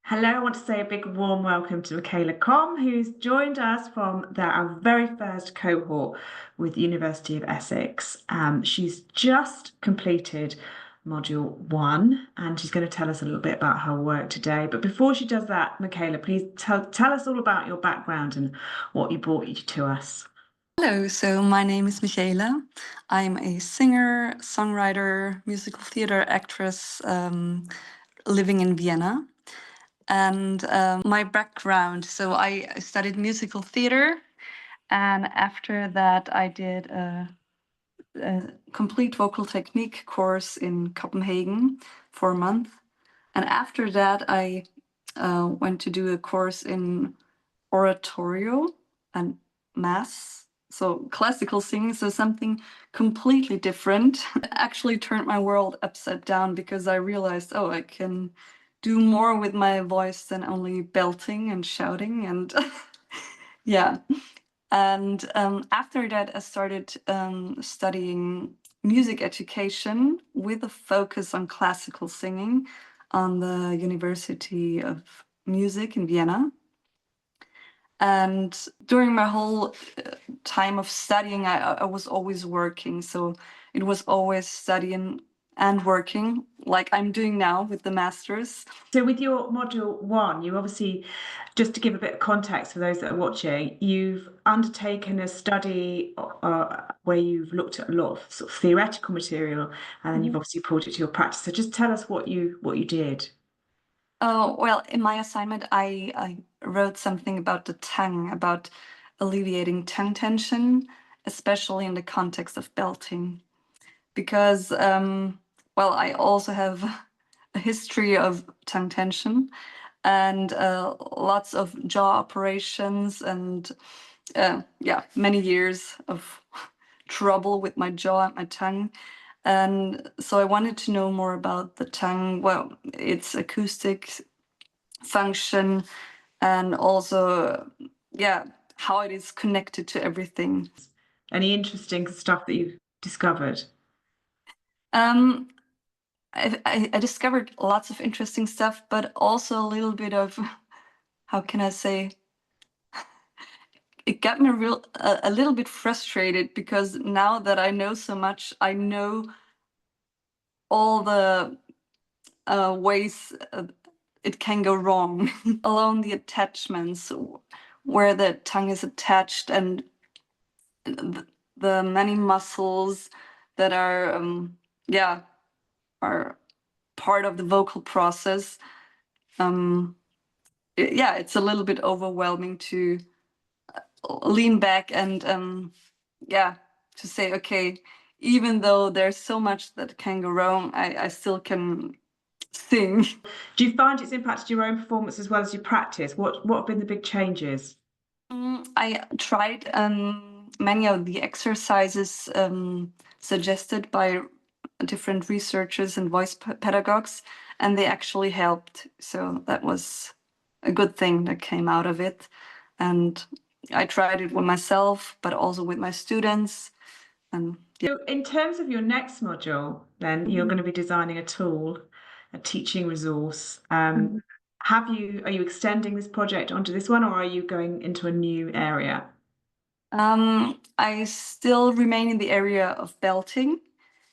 Hello, I want to say a big warm welcome to Michaela Khom, who's joined us from our very first cohort with the University of Essex. She's just completed Module 1 and she's going to tell us a little bit about her work today. But before she does that, Michaela, please tell us all about your background and what you brought you to us. Hello, so my name is Michaela. I'm a singer, songwriter, musical theater actress living in Vienna. And my background, so I studied musical theater, and after that I did a complete vocal technique course in Copenhagen for a month. And after that I went to do a course in oratorio and mass, so classical singing, so something completely different. It actually turned my world upside down because I realized, oh, I can do more with my voice than only belting and shouting and yeah. And after that I started studying music education with a focus on classical singing on the University of Music in Vienna. And during my whole time of studying, I was always working. So it was always studying and working, like I'm doing now with the masters. So with your Module 1, you obviously, just to give a bit of context for those that are watching, you've undertaken a study where you've looked at a lot of sort of theoretical material, and then you've obviously brought it to your practice. So just tell us what you did. Oh, well, in my assignment, I wrote something about the tongue, about alleviating tongue tension, especially in the context of belting. Because, well, I also have a history of tongue tension and lots of jaw operations and yeah, many years of trouble with my jaw and my tongue. And so I wanted to know more about the tongue, well, its acoustic function, and also, yeah, how it is connected to everything. Any interesting stuff that you've discovered? Um, I discovered lots of interesting stuff, but also a little bit of, how can I say, it got me a little bit frustrated because now that I know so much, I know all the ways it can go wrong. Along the attachments, where the tongue is attached, and the many muscles that are, yeah, are part of the vocal process. Yeah, it's a little bit overwhelming to lean back and yeah, to say, okay, even though there's so much that can go wrong, I still can sing. Do you find it's impacted your own performance as well as your practice? What have been the big changes? I tried many of the exercises suggested by different researchers and voice pedagogues, and they actually helped. So that was a good thing that came out of it. And I tried it with myself, but also with my students. And yeah. So in terms of your next module, then you're going to be designing a tool, a teaching resource. Are you extending this project onto this one, or are you going into a new area? I still remain in the area of belting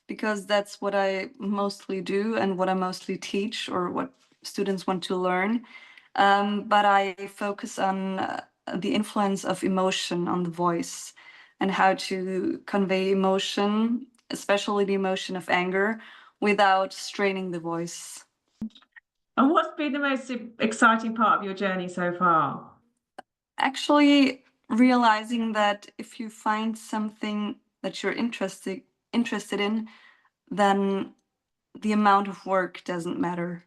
because that's what I mostly do and what I mostly teach, or what students want to learn. But I focus on the influence of emotion on the voice and how to convey emotion, especially the emotion of anger, without straining the voice. And what's been the most exciting part of your journey so far? Actually, realizing that if you find something that you're interested in, then the amount of work doesn't matter.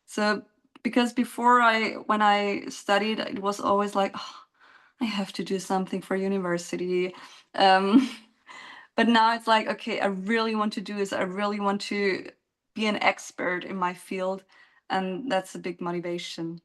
So, because before when I studied, it was always like, oh, I have to do something for university. Um, but now it's like, okay, I really want to do this. I really want to be an expert in my field. And that's a big motivation.